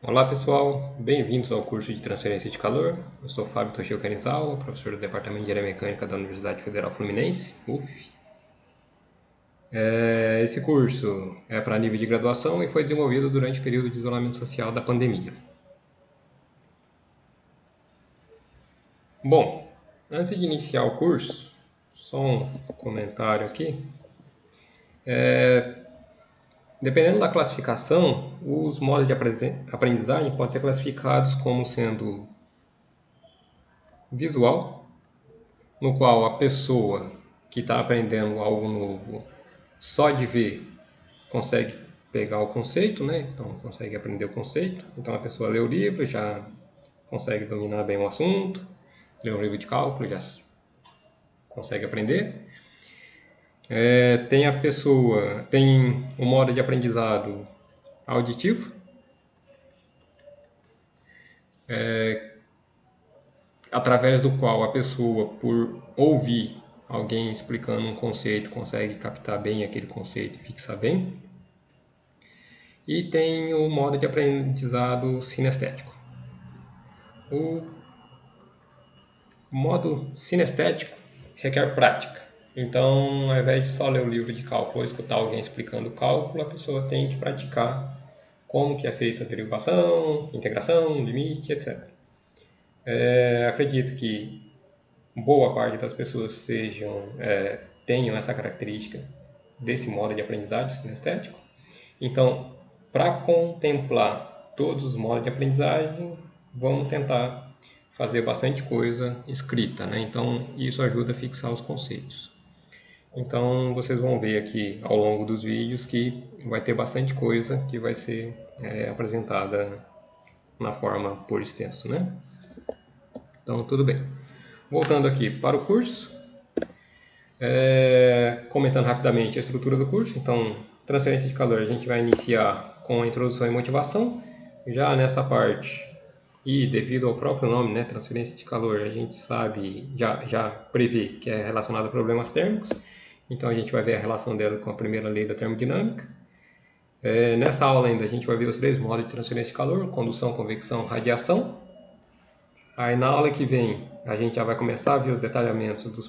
Olá pessoal, bem-vindos ao curso de Transferência de Calor. Eu sou Fábio Toshio Kanizawa, professor do Departamento de Engenharia Mecânica da Universidade Federal Fluminense, UF. Esse curso é para nível de graduação e foi desenvolvido durante o período de isolamento social da pandemia. Bom, antes de iniciar o curso, só um comentário aqui. Dependendo da classificação, os modos de aprendizagem podem ser classificados como sendo visual, no qual a pessoa que está aprendendo algo novo só de ver consegue pegar o conceito, né? Então consegue aprender o conceito. Então a pessoa lê o livro, já consegue dominar bem o assunto, lê um livro de cálculo, já consegue aprender. Tem a pessoa, tem o modo de aprendizado auditivo, através do qual a pessoa, por ouvir alguém explicando um conceito, consegue captar bem aquele conceito e fixar bem. E tem o modo de aprendizado sinestético. O modo sinestético requer prática. Então, ao invés de só ler o livro de cálculo ou escutar alguém explicando o cálculo, a pessoa tem que praticar como que é feita a derivação, integração, limite, etc. Acredito que boa parte das pessoas tenham essa característica desse modo de aprendizagem sinestético. Então, para contemplar todos os modos de aprendizagem, vamos tentar fazer bastante coisa escrita, né? Então, isso ajuda a fixar os conceitos. Então, vocês vão ver aqui ao longo dos vídeos que vai ter bastante coisa que vai ser apresentada na forma por extenso, né? Então, tudo bem. Voltando aqui para o curso, comentando rapidamente a estrutura do curso. Então, transferência de calor, a gente vai iniciar com a introdução e motivação. Já nessa parte, e devido ao próprio nome, né, transferência de calor, a gente sabe, já prevê que é relacionado a problemas térmicos. Então, a gente vai ver a relação dela com a primeira lei da termodinâmica. Nessa aula ainda, a gente vai ver os três modos de transferência de calor: condução, convecção, radiação. Aí na aula que vem a gente já vai começar a ver os detalhamentos dos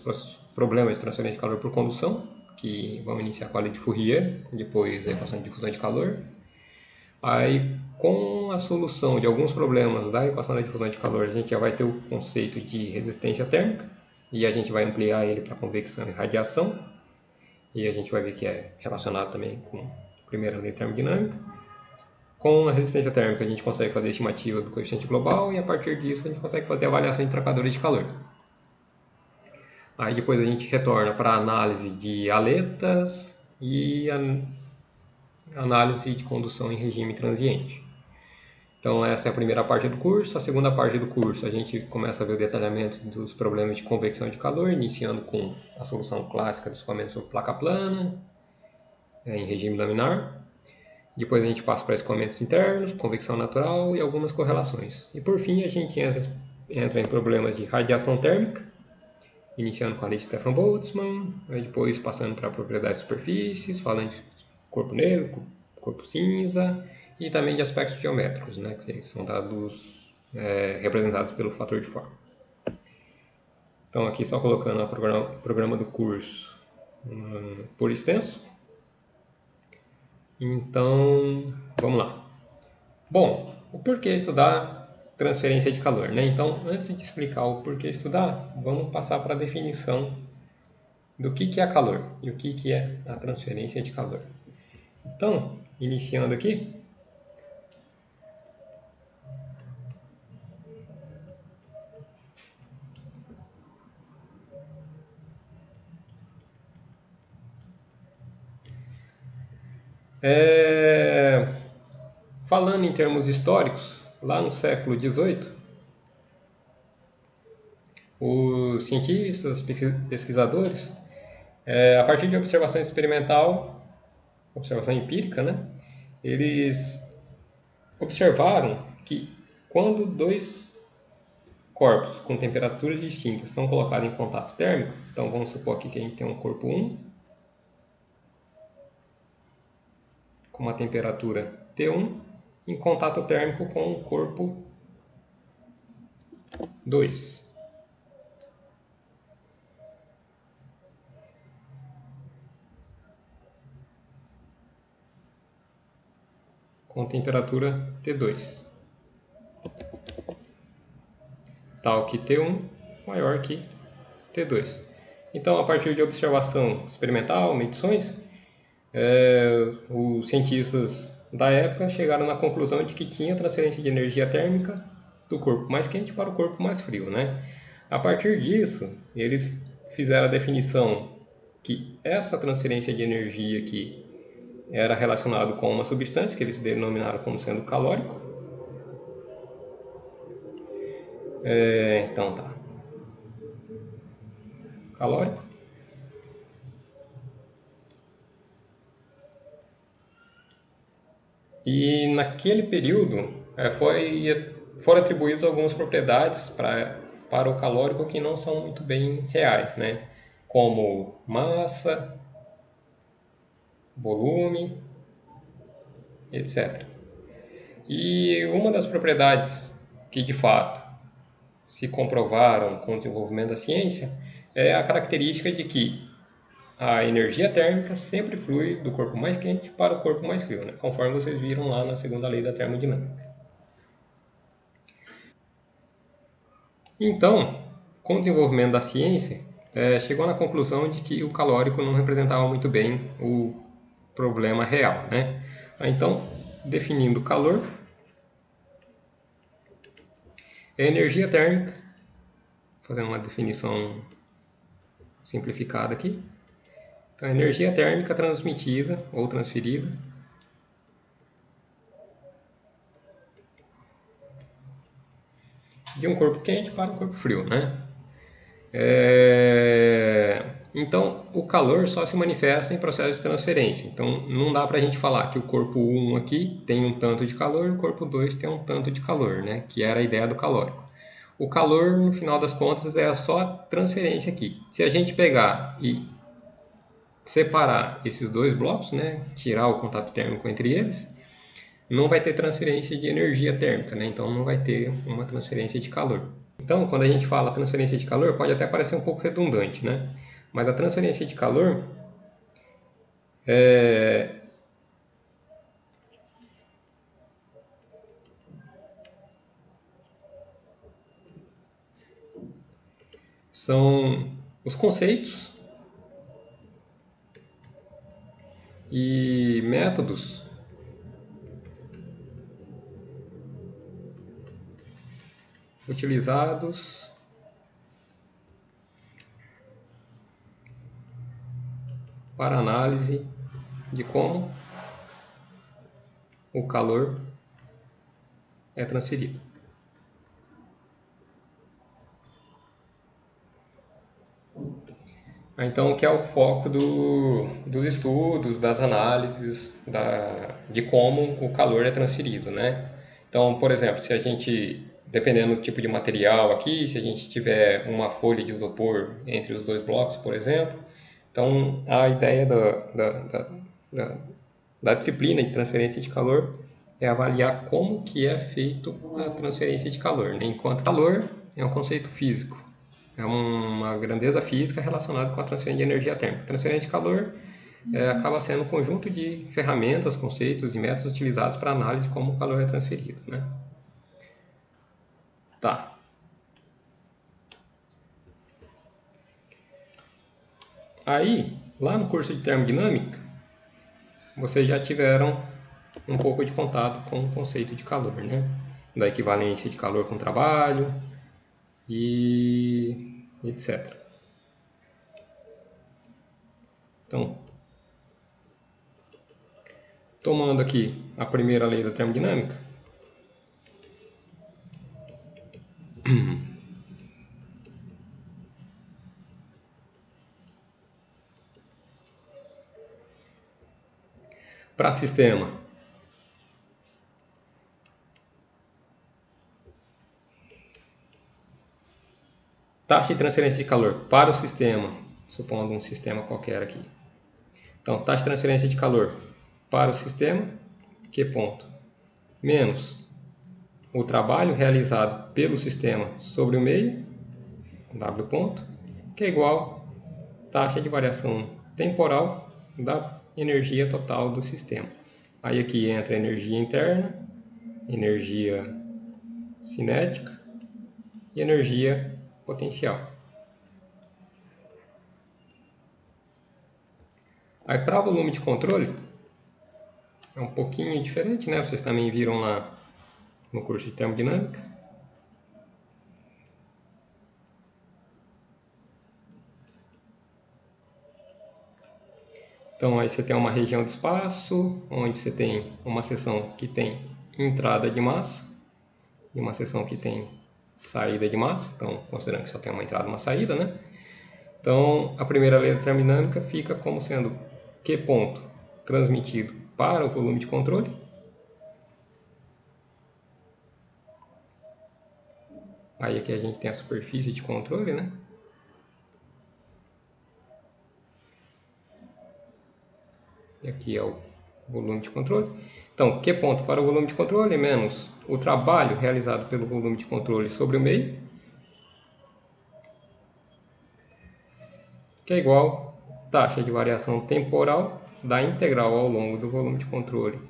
problemas de transferência de calor por condução, que vão iniciar com a lei de Fourier, depois a equação de difusão de calor. Aí com a solução de alguns problemas da equação da difusão de calor, a gente já vai ter o conceito de resistência térmica, e a gente vai ampliar ele para convecção e radiação, e a gente vai ver que é relacionado também com a primeira lei termodinâmica. Com a resistência térmica, a gente consegue fazer a estimativa do coeficiente global e a partir disso a gente consegue fazer a avaliação de trocadores de calor. Aí depois a gente retorna para a análise de aletas e a análise de condução em regime transiente. Então essa é a primeira parte do curso. A segunda parte do curso a gente começa a ver o detalhamento dos problemas de convecção de calor, iniciando com a solução clássica do escoamento sobre placa plana, em regime laminar. Depois a gente passa para escoamentos internos, convecção natural e algumas correlações. E por fim a gente entra em problemas de radiação térmica, iniciando com a lei de Stefan-Boltzmann, depois passando para propriedades de superfícies, falando de corpo negro, corpo cinza e também de aspectos geométricos, né, que são dados representados pelo fator de forma. Então aqui só colocando o programa do curso por extenso. Então, vamos lá. Bom, o porquê estudar transferência de calor, né? Então, antes de explicar o porquê estudar, vamos passar para a definição do que é calor e o que é a transferência de calor. Então, iniciando aqui, falando em termos históricos, lá no século XVIII, os cientistas, pesquisadores, a partir de observação experimental, observação empírica, né, eles observaram que quando dois corpos com temperaturas distintas são colocados em contato térmico, então vamos supor aqui que a gente tem um corpo 1 com uma temperatura T1 em contato térmico com o corpo 2. Com temperatura T2, tal que T1 maior que T2. Então, a partir de observação experimental, medições, os cientistas da época chegaram na conclusão de que tinha transferência de energia térmica do corpo mais quente para o corpo mais frio, né? A partir disso, eles fizeram a definição que essa transferência de energia aqui era relacionado com uma substância que eles denominaram como sendo calórico. Então tá. Calórico. E naquele período foram atribuídas algumas propriedades para o calórico que não são muito bem reais, né? Como massa, volume, etc. E uma das propriedades que de fato se comprovaram com o desenvolvimento da ciência é a característica de que a energia térmica sempre flui do corpo mais quente para o corpo mais frio, né? Conforme vocês viram lá na segunda lei da termodinâmica. Então, com o desenvolvimento da ciência, chegou na conclusão de que o calórico não representava muito bem o problema real, né? Então, definindo o calor, é energia térmica, fazendo uma definição simplificada aqui. Então, energia térmica transmitida ou transferida de um corpo quente para um corpo frio, né? Então, o calor só se manifesta em processo de transferência. Então, não dá para a gente falar que o corpo 1 aqui tem um tanto de calor e o corpo 2 tem um tanto de calor, né? Que era a ideia do calórico. O calor, no final das contas, é só a transferência aqui. Se a gente pegar e separar esses dois blocos, né? Tirar o contato térmico entre eles, não vai ter transferência de energia térmica, né? Então, não vai ter uma transferência de calor. Então, quando a gente fala transferência de calor, pode até parecer um pouco redundante, né? Mas a transferência de calor são os conceitos e métodos utilizados para análise de como o calor é transferido. Então, que é o foco dos estudos, das análises de como o calor é transferido, né? Então, por exemplo, se a gente, dependendo do tipo de material aqui, se a gente tiver uma folha de isopor entre os dois blocos, por exemplo, então a ideia da disciplina de transferência de calor é avaliar como que é feito a transferência de calor, né? Enquanto calor é um conceito físico, é uma grandeza física relacionada com a transferência de energia térmica. A transferência de calor acaba sendo um conjunto de ferramentas, conceitos e métodos utilizados para análise de como o calor é transferido, né? Tá. Aí, lá no curso de termodinâmica, vocês já tiveram um pouco de contato com o conceito de calor, né? Da equivalência de calor com trabalho e etc. Então, tomando aqui a primeira lei da termodinâmica, para sistema, taxa de transferência de calor para o sistema, supondo um sistema qualquer aqui. Então, taxa de transferência de calor para o sistema, Q ponto, menos o trabalho realizado pelo sistema sobre o meio, W ponto, que é igual à taxa de variação temporal da energia total do sistema. Aí aqui entra energia interna, energia cinética e energia potencial. Aí para volume de controle é um pouquinho diferente, né? Vocês também viram lá no curso de termodinâmica. Então aí você tem uma região de espaço, onde você tem uma seção que tem entrada de massa e uma seção que tem saída de massa. Então, considerando que só tem uma entrada e uma saída, né? Então, a primeira lei da termodinâmica fica como sendo Q ponto transmitido para o volume de controle. Aí aqui a gente tem a superfície de controle, né? E aqui é o volume de controle. Então, Q ponto para o volume de controle menos o trabalho realizado pelo volume de controle sobre o meio, que é igual a taxa de variação temporal da integral ao longo do volume de controle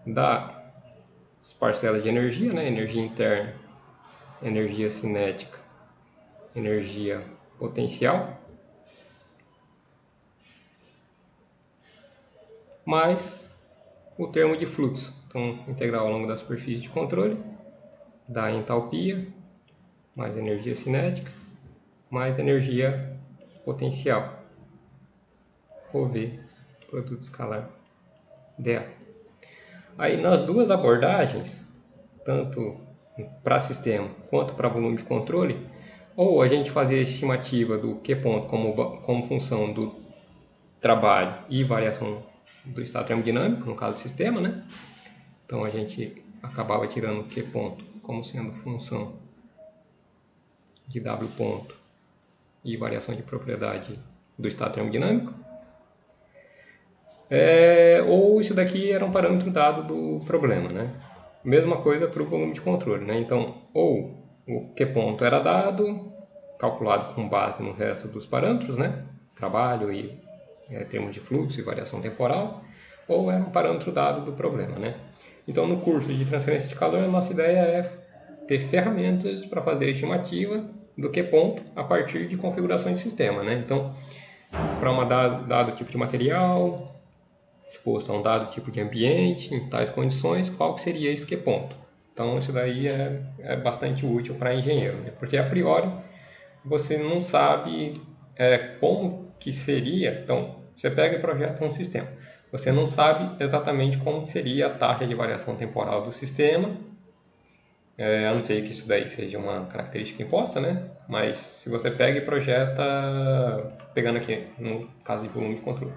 das parcelas de energia, né? Energia interna, energia cinética, energia potencial, mais o termo de fluxo. Então, integral ao longo da superfície de controle, da entalpia, mais energia cinética, mais energia potencial. Ou V, produto escalar dA. Aí, nas duas abordagens, tanto para sistema quanto para volume de controle, ou a gente fazia a estimativa do Q ponto como função do trabalho e variação do estado termodinâmico, no caso do sistema, né? Então a gente acabava tirando Q ponto como sendo função de W ponto e variação de propriedade do estado termodinâmico. Ou isso daqui era um parâmetro dado do problema, né? Mesma coisa para o volume de controle, né? Então, ou o Q ponto era dado, calculado com base no resto dos parâmetros, né? Trabalho e termos de fluxo e variação temporal, ou era um parâmetro dado do problema, né? Então, no curso de transferência de calor, a nossa ideia é ter ferramentas para fazer a estimativa do Q ponto a partir de configurações de sistema, né? Então, para um dado tipo de material, exposto a um dado tipo de ambiente, em tais condições, qual que seria esse Q ponto? Então, isso daí é bastante útil para engenheiro, né? Porque a priori você não sabe como que seria. Então, você pega e projeta um sistema. Você não sabe exatamente como seria a taxa de variação temporal do sistema, a não ser que isso daí seja uma característica imposta, né? Mas se você pega e projeta, pegando aqui no caso de volume de controle,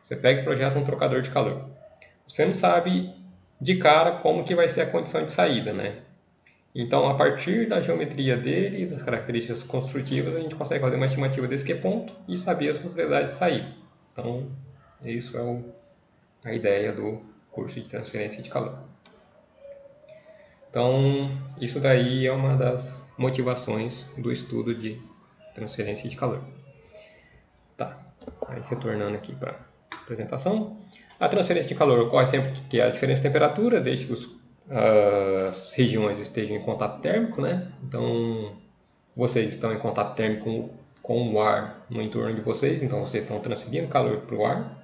você pega e projeta um trocador de calor. Você não sabe de cara como que vai ser a condição de saída, né? Então, a partir da geometria dele e das características construtivas, a gente consegue fazer uma estimativa desse Q ponto e saber as propriedades de saída. Então, isso é a ideia do curso de transferência de calor. Então, isso daí é uma das motivações do estudo de transferência de calor. Tá, aí retornando aqui para a apresentação. A transferência de calor ocorre sempre que há diferença de temperatura, desde que as regiões estejam em contato térmico, né? Então, vocês estão em contato térmico com o ar no entorno de vocês, então vocês estão transferindo calor para o ar.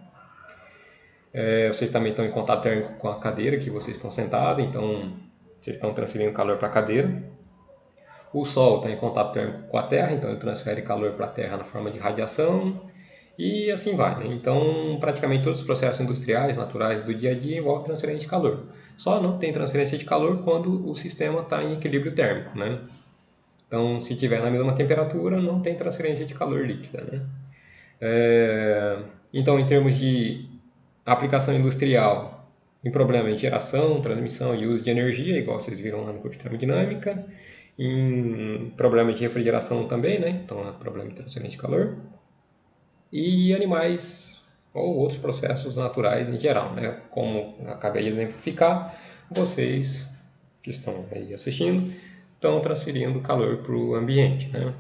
Vocês também estão em contato térmico com a cadeira que vocês estão sentados, então vocês estão transferindo calor para a cadeira. O Sol está em contato térmico com a Terra, então ele transfere calor para a Terra na forma de radiação e assim vai, né? Então, praticamente todos os processos industriais, naturais do dia a dia envolvem transferência de calor. Só não tem transferência de calor quando o sistema está em equilíbrio térmico, né? Então, se tiver na mesma temperatura, não tem transferência de calor líquida, né? Então, em termos de aplicação industrial, em problemas de geração, transmissão e uso de energia, igual vocês viram lá no curso de termodinâmica, em problemas de refrigeração também, né? Então, é problema de transferência de calor. E animais ou outros processos naturais em geral, né? Como acabei de exemplificar, vocês que estão aí assistindo estão transferindo calor para o ambiente, né?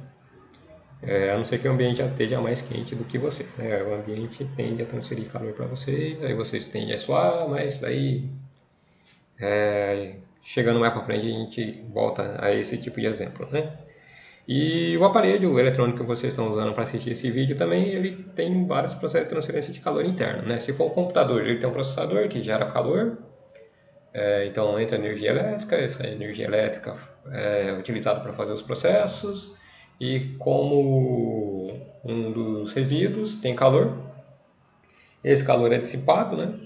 A não ser que o ambiente já esteja mais quente do que vocês, né? O ambiente tende a transferir calor para vocês, aí vocês tendem a suar, mas daí chegando mais para frente a gente volta a esse tipo de exemplo, né? E o aparelho eletrônico que vocês estão usando para assistir esse vídeo também, ele tem vários processos de transferência de calor interno, né? Se for um computador, ele tem um processador que gera calor, então entra energia elétrica, essa energia elétrica é utilizada para fazer os processos, e como um dos resíduos tem calor, esse calor é dissipado, né?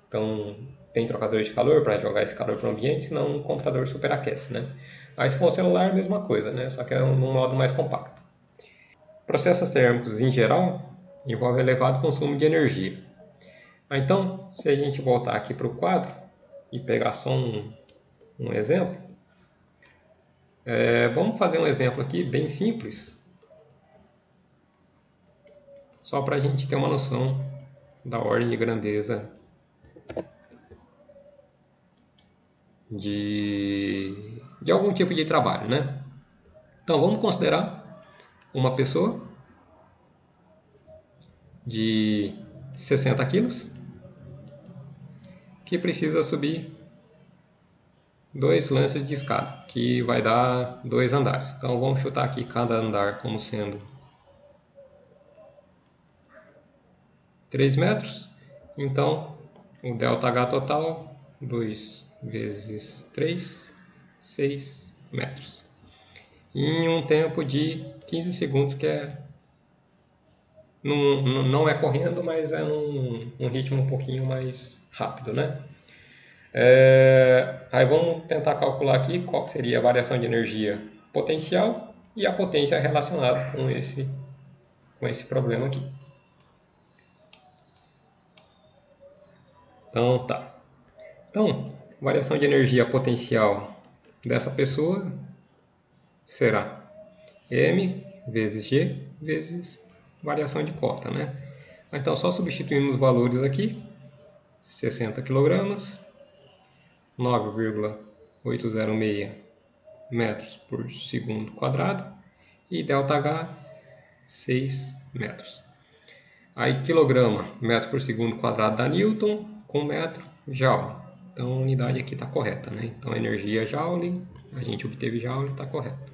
Então tem trocador de calor para jogar esse calor para o ambiente, senão o computador superaquece, né? Aí se for um celular, mesma coisa, né? Só que é num modo mais compacto. Processos térmicos em geral envolvem elevado consumo de energia. Então, se a gente voltar aqui para o quadro e pegar só um exemplo, vamos fazer um exemplo aqui bem simples, só para a gente ter uma noção da ordem de grandeza de algum tipo de trabalho, né? Então vamos considerar uma pessoa de 60 quilos que precisa subir 2 lances de escada, que vai dar 2 andares. Então vamos chutar aqui cada andar como sendo 3 metros. Então o ΔH total, 2 vezes 3, 6 metros. Em um tempo de 15 segundos, que não é correndo, mas é num ritmo um pouquinho mais rápido, né? Aí vamos tentar calcular aqui qual seria a variação de energia potencial e a potência relacionada com esse problema aqui. Então, tá. Então, variação de energia potencial dessa pessoa será M vezes G vezes variação de cota, né? Então, só substituindo os valores aqui, 60 kg, 9,806 metros por segundo quadrado e ΔH 6 metros. Aí quilograma, metro por segundo quadrado dá Newton, com metro, Joule. Então a unidade aqui está correta, né? Então energia Joule, a gente obteve Joule, está correto.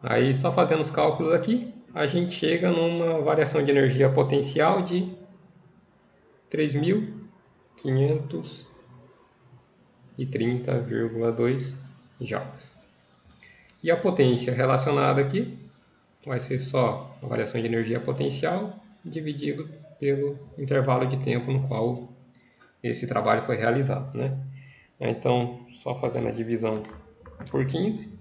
Aí só fazendo os cálculos aqui, a gente chega numa variação de energia potencial de 3.530,2 joules. E a potência relacionada aqui vai ser só a variação de energia potencial dividido pelo intervalo de tempo no qual esse trabalho foi realizado, né? Então, só fazendo a divisão por 15,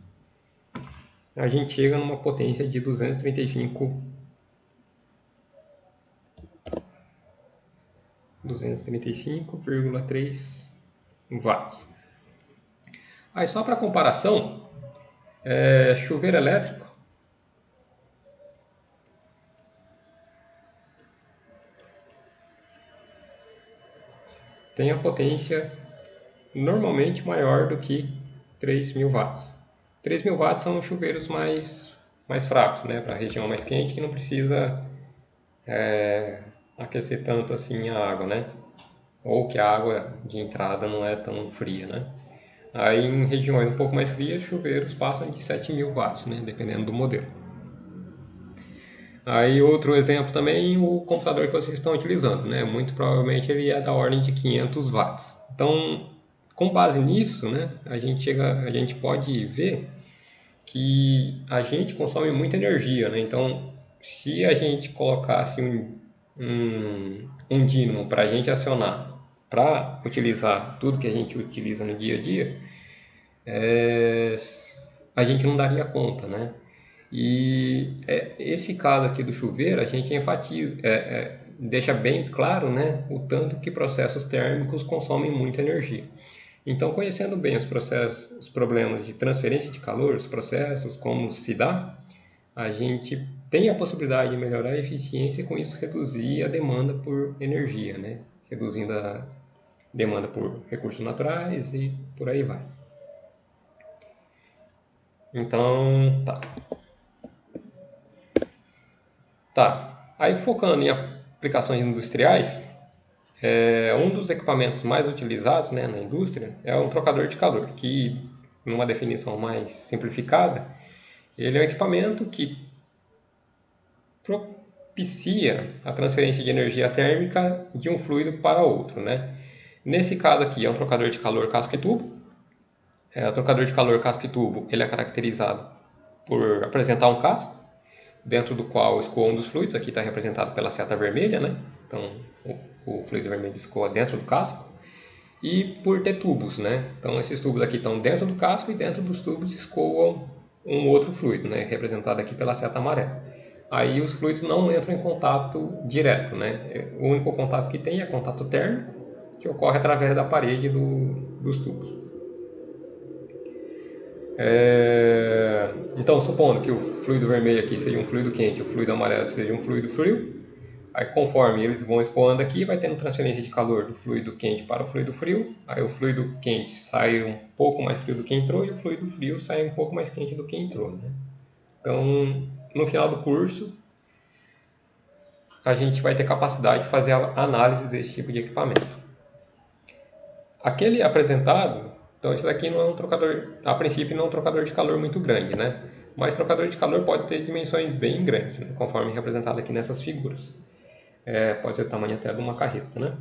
a gente chega numa potência de 235,3 watts. Aí só para comparação, chuveiro elétrico tem a potência normalmente maior do que 3.000 watts. 3.000 watts são chuveiros mais fracos, né? Para a região mais quente, que não precisa aquecer tanto assim a água, né? Ou que a água de entrada não é tão fria, né? Aí em regiões um pouco mais frias, chuveiros passam de 7.000 watts, né? Dependendo do modelo. Aí outro exemplo também, o computador que vocês estão utilizando, né? Muito provavelmente ele é da ordem de 500 watts. Então, com base nisso, né, a gente pode ver que a gente consome muita energia, né? Então, se a gente colocasse um dínamo para a gente acionar, para utilizar tudo que a gente utiliza no dia a dia, a gente não daria conta, né? E esse caso aqui do chuveiro, a gente enfatiza, deixa bem claro, né, o tanto que processos térmicos consomem muita energia. Então, conhecendo bem os problemas de transferência de calor, os processos, como se dá, a gente tem a possibilidade de melhorar a eficiência e com isso reduzir a demanda por energia, né? Reduzindo a demanda por recursos naturais e por aí vai. Então, tá. Aí focando em aplicações industriais, um dos equipamentos mais utilizados, né, na indústria é um trocador de calor, que, numa definição mais simplificada, ele é um equipamento que propicia a transferência de energia térmica de um fluido para outro, né? Nesse caso aqui é um trocador de calor casco e tubo. O trocador de calor casco e tubo ele é caracterizado por apresentar um casco, dentro do qual escoa um dos fluidos, aqui está representado pela seta vermelha, né? Então o fluido vermelho escoa dentro do casco, e por ter tubos, né? Então esses tubos aqui estão dentro do casco e dentro dos tubos escoam um outro fluido, né? Representado aqui pela seta amarela. Aí os fluidos não entram em contato direto, né? O único contato que tem é contato térmico, que ocorre através da parede dos tubos. Então, supondo que o fluido vermelho aqui seja um fluido quente, o fluido amarelo seja um fluido frio, aí conforme eles vão escoando aqui, vai tendo transferência de calor do fluido quente para o fluido frio, aí o fluido quente sai um pouco mais frio do que entrou e o fluido frio sai um pouco mais quente do que entrou, né? Então, no final do curso, a gente vai ter capacidade de fazer a análise desse tipo de equipamento. Aquele apresentado, então esse daqui não é um trocador, a princípio não é um trocador de calor muito grande, né? Mas trocador de calor pode ter dimensões bem grandes, né? Conforme representado aqui nessas figuras. Pode ser o tamanho até de uma carreta, né?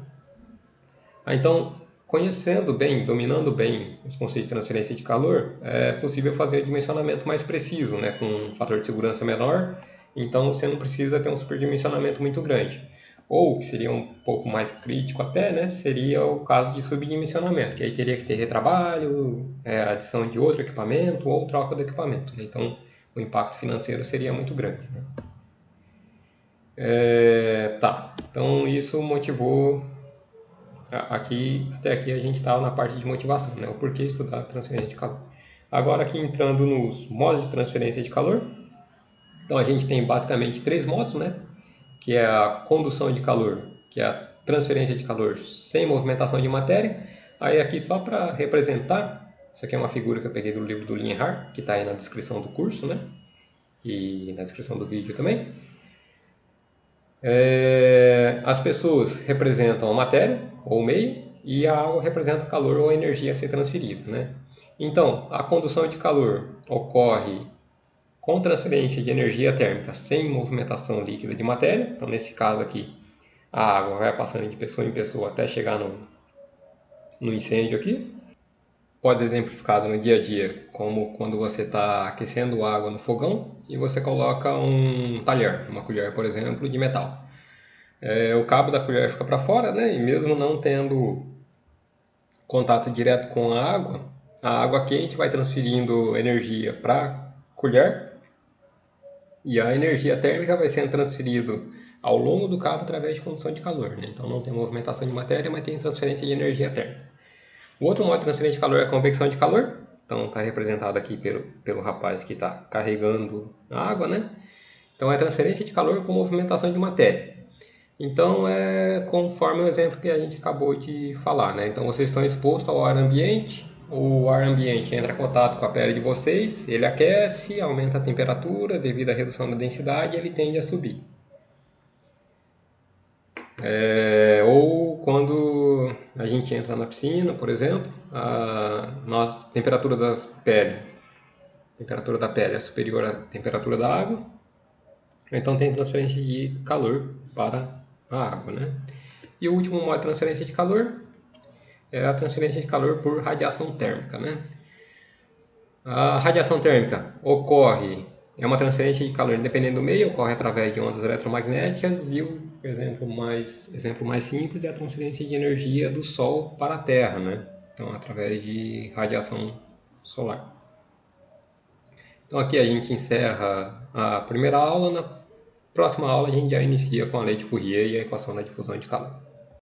Então, conhecendo bem, dominando bem os conceitos de transferência de calor, é possível fazer dimensionamento mais preciso, né? Com um fator de segurança menor, então você não precisa ter um superdimensionamento muito grande. Ou, que seria um pouco mais crítico até, né, seria o caso de subdimensionamento, que aí teria que ter retrabalho, adição de outro equipamento ou troca do equipamento, né? Então, o impacto financeiro seria muito grande, né? Então isso motivou, até aqui a gente estava na parte de motivação, né, o porquê estudar transferência de calor. Agora aqui entrando nos modos de transferência de calor, então a gente tem basicamente três modos, né? Que é a condução de calor, que é a transferência de calor sem movimentação de matéria. Aí aqui só para representar, isso aqui é uma figura que eu peguei do livro do Lienhard, que está aí na descrição do curso, né? E na descrição do vídeo também. As pessoas representam a matéria ou o meio e a água representa o calor ou a energia a ser transferida, né? Então, a condução de calor ocorre com transferência de energia térmica sem movimentação líquida de matéria. Então, nesse caso aqui, a água vai passando de pessoa em pessoa até chegar no incêndio aqui. Pode ser exemplificado no dia a dia, como quando você está aquecendo água no fogão e você coloca um talher, uma colher, por exemplo, de metal. O cabo da colher fica para fora, né? E mesmo não tendo contato direto com a água quente vai transferindo energia para a colher e a energia térmica vai sendo transferida ao longo do cabo através de condução de calor, né? Então não tem movimentação de matéria, mas tem transferência de energia térmica. O outro modo de transferência de calor é a convecção de calor. Então está representado aqui pelo rapaz que está carregando a água, né? Então é transferência de calor com movimentação de matéria. Então é conforme o exemplo que a gente acabou de falar, né? Então vocês estão expostos ao ar ambiente, o ar ambiente entra em contato com a pele de vocês, ele aquece, aumenta a temperatura devido à redução da densidade e ele tende a subir. Ou quando a gente entra na piscina, por exemplo, a temperatura da pele é superior à temperatura da água, então tem transferência de calor para a água, né? E o último modo de transferência de calor é a transferência de calor por radiação térmica, né? A radiação térmica é uma transferência de calor independente do meio, ocorre através de ondas eletromagnéticas e o exemplo mais simples é a transferência de energia do Sol para a Terra, né? Então, através de radiação solar. Então, aqui a gente encerra a primeira aula. Na próxima aula, a gente já inicia com a lei de Fourier e a equação da difusão de calor.